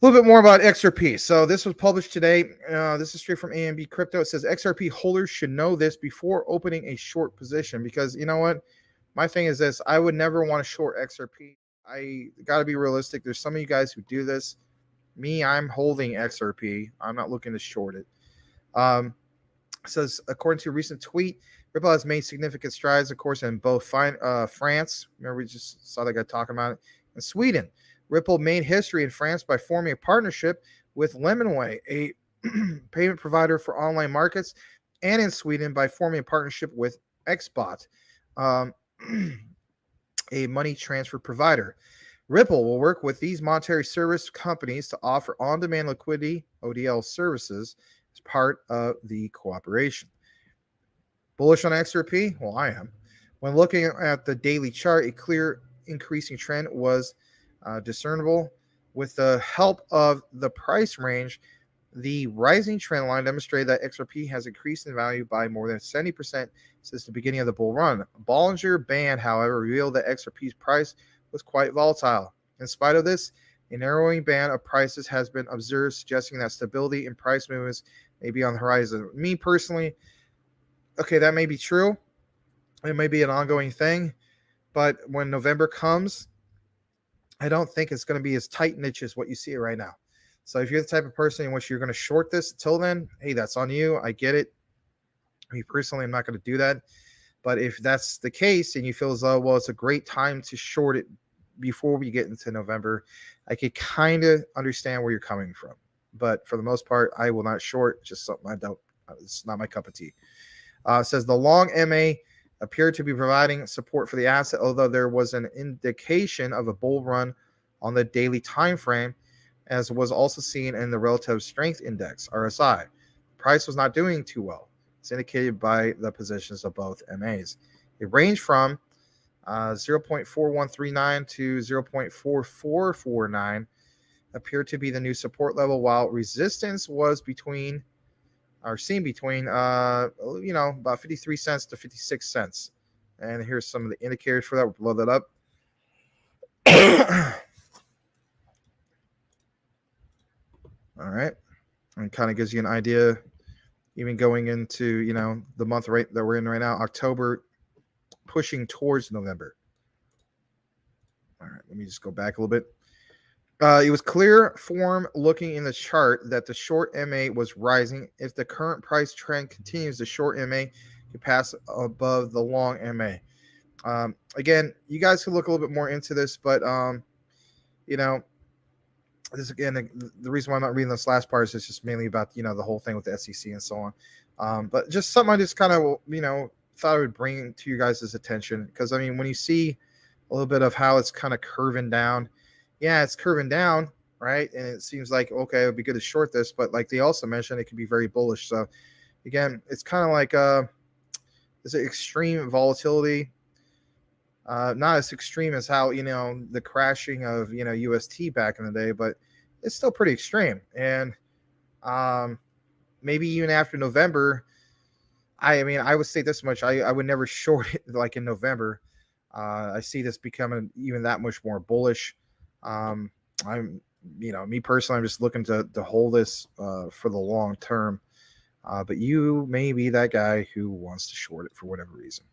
little bit more about XRP. So this was published today. This is straight from AMB Crypto. It says XRP holders should know this before opening a short position, because you know what? My thing is this: I would never want to short XRP. I got to be realistic. There's some of you guys who do this. Me, I'm holding XRP. I'm not looking to short it. Says, according to a recent tweet, Ripple has made significant strides, of course, in both France. Remember, we just saw that guy talking about it. And Sweden. Ripple made history in France by forming a partnership with Lemonway, a payment provider for online markets, and in Sweden by forming a partnership with Xbot, a money transfer provider. Ripple will work with these monetary service companies to offer on-demand liquidity (ODL) services as part of the cooperation. Bullish on XRP? Well, I am. When looking at the daily chart, a clear increasing trend was discernible. With the help of the price range, the rising trend line demonstrated that XRP has increased in value by more than 70% since the beginning of the bull run. Bollinger Band, however, revealed that XRP's price was quite volatile. In spite of this, a narrowing band of prices has been observed, suggesting that stability in price movements may be on the horizon. Me personally, okay, that may be true. It may be an ongoing thing, but when November comes, I don't think it's going to be as tight niche as what you see right now. So if you're the type of person in which you're going to short this until then, hey, that's on you. I get it. Me personally, I'm not going to do that. But if that's the case and you feel as though, well, it's a great time to short it before we get into November, I could kind of understand where you're coming from. But for the most part, I will not short. It's just something I don't, it's not my cup of tea. It says the long MA appeared to be providing support for the asset, although there was an indication of a bull run on the daily time frame, as was also seen in the relative strength index (RSI). The price was not doing too well. It's indicated by the positions of both MAs. It ranged from 0.4139 to 0.4449, appeared to be the new support level, while resistance was seen between about 53 cents to 56 cents. And here's some of the indicators for that. We'll blow that up. All right. And kind of gives you an idea, even going into, the month that we're in right now, October, pushing towards November. All right. Let me just go back a little bit. It was clear form looking in the chart that the short MA was rising. If the current price trend continues, the short MA can pass above the long MA. Again, you guys can look a little bit more into this, but this again, the reason why I'm not reading this last part is it's just mainly about the whole thing with the SEC and so on. But just something I just kind of thought I would bring to you guys' attention, because I mean, when you see a little bit of how it's kind of curving down. Yeah, it's curving down, right? And it seems like, okay, it would be good to short this, but like they also mentioned, it could be very bullish. So again, it's kind of like it's an extreme volatility. Not as extreme as how, the crashing of, UST back in the day, but it's still pretty extreme. And maybe even after November, I would say this much. I would never short it like in November. I see this becoming even that much more bullish. I'm, me personally, I'm just looking to hold this for the long term. But you may be that guy who wants to short it for whatever reason.